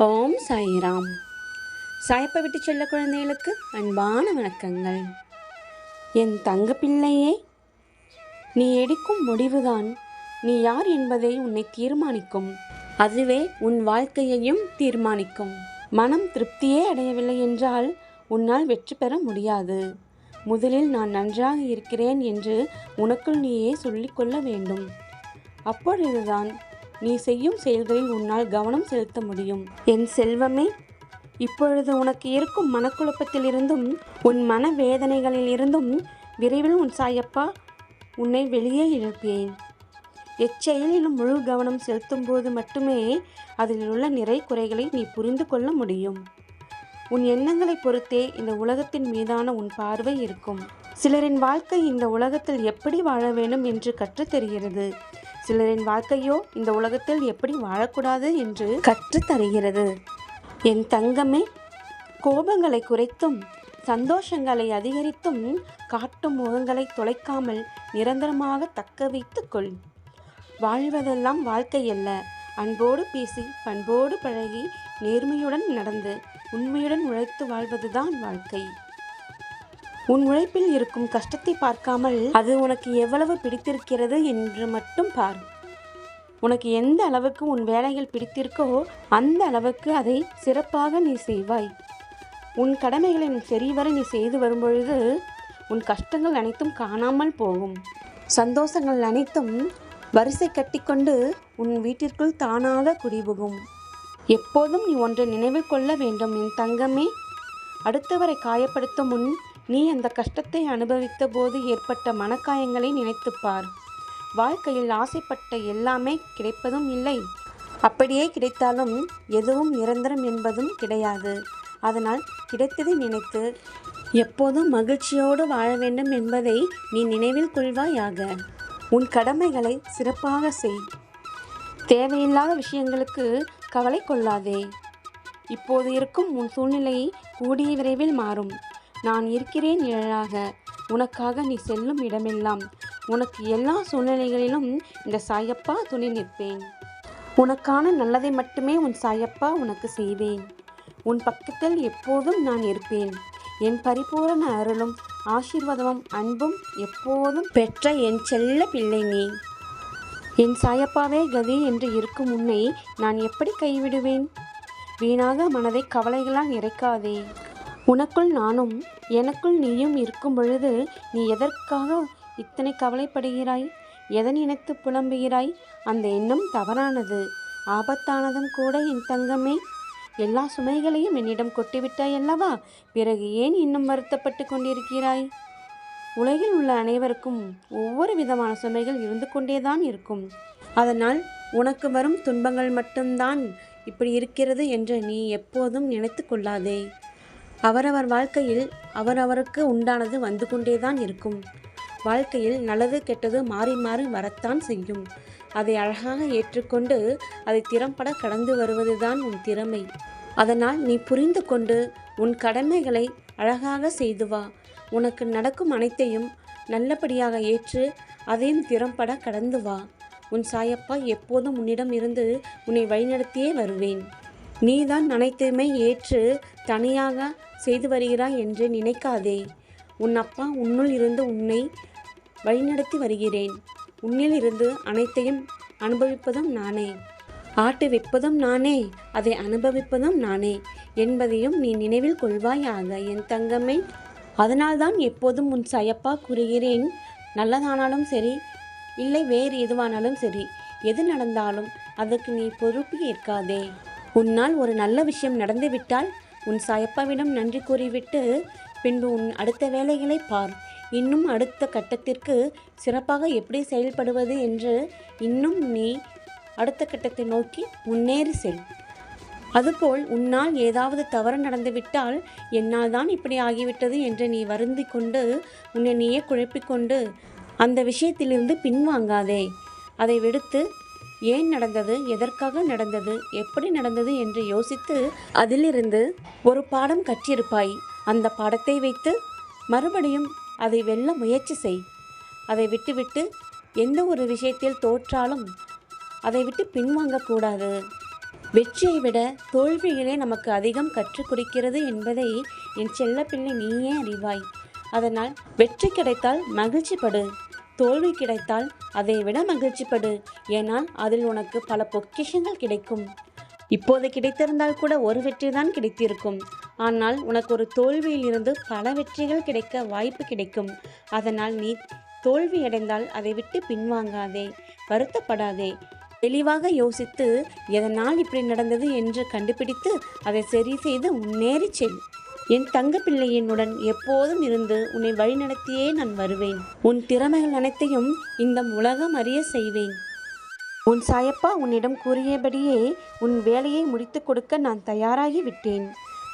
ஓம் சாய்ராம். சாயப்பை விட்டு செல்ல குழந்தைகளுக்கு அன்பான வணக்கங்கள். என் தங்க பிள்ளையே, நீ எடுக்கும் முடிவுதான் நீ யார் என்பதை உன்னை தீர்மானிக்கும். அதுவே உன் வாழ்க்கையையும் தீர்மானிக்கும். மனம் திருப்தியே அடையவில்லை என்றால் உன்னால் வெற்றி பெற முடியாது. முதலில் நான் நன்றாக இருக்கிறேன் என்று உனக்குள் நீயே சொல்லிக்கொள்ள வேண்டும். அப்பொழுதுதான் நீ செய்யும் செயல்களில் உன்னால் கவனம் செலுத்த முடியும். என் செல்வமே, இப்பொழுது உனக்கு இருக்கும் மனக்குழப்பத்திலிருந்தும் உன் மனவேதனைகளில் இருந்தும் விரைவில் உன் சாயப்பா உன்னை வெளியே இழுப்பேன். எச்செயலிலும் முழு கவனம் செலுத்தும் போது மட்டுமே அதில் உள்ள நிறை குறைகளை நீ புரிந்து கொள்ள முடியும். உன் எண்ணங்களை பொறுத்தே இந்த உலகத்தின் மீதான உன் பார்வை இருக்கும். சிலரின் வாழ்க்கை இந்த உலகத்தில் எப்படி வாழ வேண்டும் என்று கற்றுத்தருகிறது. சிலரின் வாழ்க்கையோ இந்த உலகத்தில் எப்படி வாழக்கூடாது என்று கற்றுத்தருகிறது. என் தங்கமே, கோபங்களை குறைத்தும் சந்தோஷங்களை அதிகரித்தும் காட்டும் முகங்களை தொலைக்காமல் நிரந்தரமாக தக்க வைத்துக் கொள். வாழ்வதெல்லாம் வாழ்க்கை அல்ல. அன்போடு பேசி, பண்போடு பழகி, நேர்மையுடன் நடந்து, உண்மையுடன் உழைத்து வாழ்வதுதான் வாழ்க்கை. உன் உழைப்பில் இருக்கும் கஷ்டத்தை பார்க்காமல் அது உனக்கு எவ்வளவு பிடித்திருக்கிறது என்று மட்டும் பார். உனக்கு எந்த அளவுக்கு உன் வேலைகள் பிடித்திருக்கோ அந்த அளவுக்கு அதை சிறப்பாக நீ செய்வாய். உன் கடமைகளை சரிவர நீ செய்து வரும்பொழுது உன் கஷ்டங்கள் அனைத்தும் காணாமல் போகும். சந்தோஷங்கள் அனைத்தும் வரிசை கட்டிக்கொண்டு உன் வீட்டிற்குள் தானாக குடிபுகும். எப்போதும் நீ ஒன்றை நினைவில் கொள்ள வேண்டும் என் தங்கமே. அடுத்தவரை காயப்படுத்தும் முன் நீ அந்த கஷ்டத்தை அனுபவித்த போது ஏற்பட்ட மனக்காயங்களை நினைத்துப்பார். வாழ்க்கையில் ஆசைப்பட்ட எல்லாமே கிடைப்பதும் இல்லை. அப்படியே கிடைத்தாலும் எதுவும் நிரந்தரம் என்பதும் கிடையாது. அதனால் கிடைத்ததை நினைத்து எப்போதும் மகிழ்ச்சியோடு வாழ வேண்டும் என்பதை நீ நினைவில் கொள்வாயாக. உன் கடமைகளை சிறப்பாக செய். தேவையில்லாத விஷயங்களுக்கு கவலை கொள்ளாதே. இப்போது இருக்கும் உன் சூழ்நிலை கூடிய விரைவில் மாறும். நான் இருக்கிறேன் நிழலாக. உனக்காக நீ செல்லும் இடமெல்லாம் உனக்கு எல்லா சூழ்நிலைகளிலும் இந்த சாயப்பா துணை நிற்பேன். உனக்கான நல்லதை மட்டுமே உன் சாயப்பா உனக்கு செய்வேன். உன் பக்கத்தில் எப்போதும் நான் இருப்பேன். என் பரிபூரண அருளும் ஆசீர்வாதமும் அன்பும் எப்போதும் பெற்ற என் செல்ல பிள்ளை நீ. என் சாயப்பாவே கதி என்று இருக்கும் உன்னை நான் எப்படி கைவிடுவேன்? வீணாக மனதை கவலைகளால் நிறைக்காதே. உனக்குள் நானும் எனக்குள் நீயும் இருக்கும் பொழுது நீ எதற்காக இத்தனை கவலைப்படுகிறாய்? எதை நினைத்து புலம்புகிறாய்? அந்த எண்ணம் தவறானது, ஆபத்தானதும் கூட என் தங்கமே. எல்லா சுமைகளையும் என்னிடம் கொட்டிவிட்டாய் அல்லவா? பிறகு ஏன் இன்னும் வருத்தப்பட்டு கொண்டிருக்கிறாய்? உலகில் உள்ள அனைவருக்கும் ஒவ்வொரு விதமான சுமைகள் இருந்து கொண்டேதான் இருக்கும். அதனால் உனக்கு வரும் துன்பங்கள் மட்டும்தான் இப்படி இருக்கிறது என்று நீ எப்போதும் நினைத்து கொள்ளாதே. அவரவர் வாழ்க்கையில் அவரவருக்கு உண்டானது வந்து கொண்டேதான் இருக்கும். வாழ்க்கையில் நல்லது கெட்டது மாறி மாறி வரத்தான் செய்யும். அதை அழகாக ஏற்றுக்கொண்டு அதை திறம்பட கடந்து வருவதுதான் உன் திறமை. அதனால் நீ புரிந்து கொண்டு உன் கடமைகளை அழகாக செய்து வா. உனக்கு நடக்கும் அனைத்தையும் நல்லபடியாக ஏற்று அதையும் திறம்பட கடந்து வா. உன் சாயப்பா எப்போதும் உன்னிடம் இருந்து உன்னை வழிநடத்தியே வருவேன். நீதான் அனைத்தையுமே ஏற்று தனியாக செய்து வருகிறாய் என்று நினைக்காதே. உன் அப்பா உன்னுள் இருந்து உன்னை வழிநடத்தி வருகிறேன். உன்னில் இருந்து அனைத்தையும் அனுபவிப்பதும் நானே, ஆட்டு வைப்பதும் நானே, அதை அனுபவிப்பதும் நானே என்பதையும் நீ நினைவில் கொள்வாயாக என் தங்கமே. அதனால்தான் எப்போதும் உன் சாயப்பா கூறுகிறேன், நல்லதானாலும் சரி, இல்லை வேறு எதுவானாலும் சரி, எது நடந்தாலும் அதற்கு நீ பொறுப்பு ஏற்காதே. உன்னால் ஒரு நல்ல விஷயம் நடந்துவிட்டால் உன் சாயப்பாவிடம் நன்றி கூறிவிட்டு பின்பு உன் அடுத்த வேலைகளை பார். இன்னும் அடுத்த கட்டத்திற்கு சிறப்பாக எப்படி செயல்படுவது என்று இன்னும் நீ அடுத்த கட்டத்தை நோக்கி முன்னேறி செல். அதுபோல் உன்னால் ஏதாவது தவறு நடந்துவிட்டால் என்னால் தான் இப்படி ஆகிவிட்டது என்று நீ வருந்தி கொண்டு உன்னை நீயே குழப்பிக்கொண்டு அந்த விஷயத்திலிருந்து பின்வாங்காதே. அதை விடுத்து ஏன் நடந்தது, எதற்காக நடந்தது, எப்படி நடந்தது என்று யோசித்து அதிலிருந்து ஒரு பாடம் கற்றிருப்பாய். அந்த பாடத்தை வைத்து மறுபடியும் அதை வெல்ல முயற்சி செய். அதை விட்டுவிட்டு எந்த ஒரு விஷயத்தில் தோற்றாலும் அதை விட்டு பின்வாங்கக்கூடாது. வெற்றியை விட தோல்விகளே நமக்கு அதிகம் கற்றுக் கொடுக்கிறது என்பதை என் செல்லப்பிள்ளை நீயே அறிவாய். அதனால் வெற்றி கிடைத்தால் மகிழ்ச்சிப்படு, தோல்வி கிடைத்தால் அதை விட மகிழ்ச்சிப்படு. ஏனால் அதில் உனக்கு பல பொக்கிஷங்கள் கிடைக்கும். இப்போது கிடைத்திருந்தால் கூட ஒரு வெற்றி தான் கிடைத்திருக்கும். ஆனால் உனக்கு ஒரு தோல்வியில் இருந்து பல வெற்றிகள் கிடைக்க வாய்ப்பு கிடைக்கும். அதனால் நீ தோல்வியடைந்தால் அதை விட்டு பின்வாங்காதே, வருத்தப்படாதே. தெளிவாக யோசித்து எதனால் இப்படி நடந்தது என்று கண்டுபிடித்து அதை சரி செய்து முன்னேறி செல். என் தங்க பிள்ளையினுடன் எப்போதும் இருந்து உன்னை வழிநடத்தியே நான் வருவேன். உன் திறமைகள் அனைத்தையும் இந்த உலகம் அறிய செய்வேன். உன் சாயப்பா உன்னிடம் கூறியபடியே உன் வேலையை முடித்து கொடுக்க நான் தயாராகி விட்டேன்.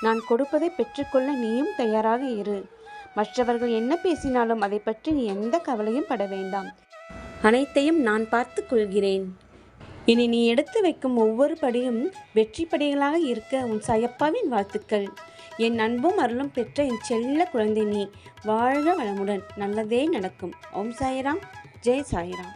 நான் கொடுப்பதை பெற்றுக்கொள்ள நீயும் தயாராக இரு. மற்றவர்கள் என்ன பேசினாலும் அதை பற்றி நீ எந்த கவலையும் பட வேண்டாம். அனைத்தையும் நான் பார்த்து கொள்கிறேன். இனி நீ எடுத்து வைக்கும் ஒவ்வொரு படியும் வெற்றி படிகளாக இருக்க உன் சாயப்பாவின் வாழ்த்துக்கள். என் அன்பும் அருளும் பெற்ற என் செல்ல குழந்தை நீ வாழ்க வளமுடன். நல்லதே நடக்கும். ஓம் சாய்ராம். ஜெய் சாய்ராம்.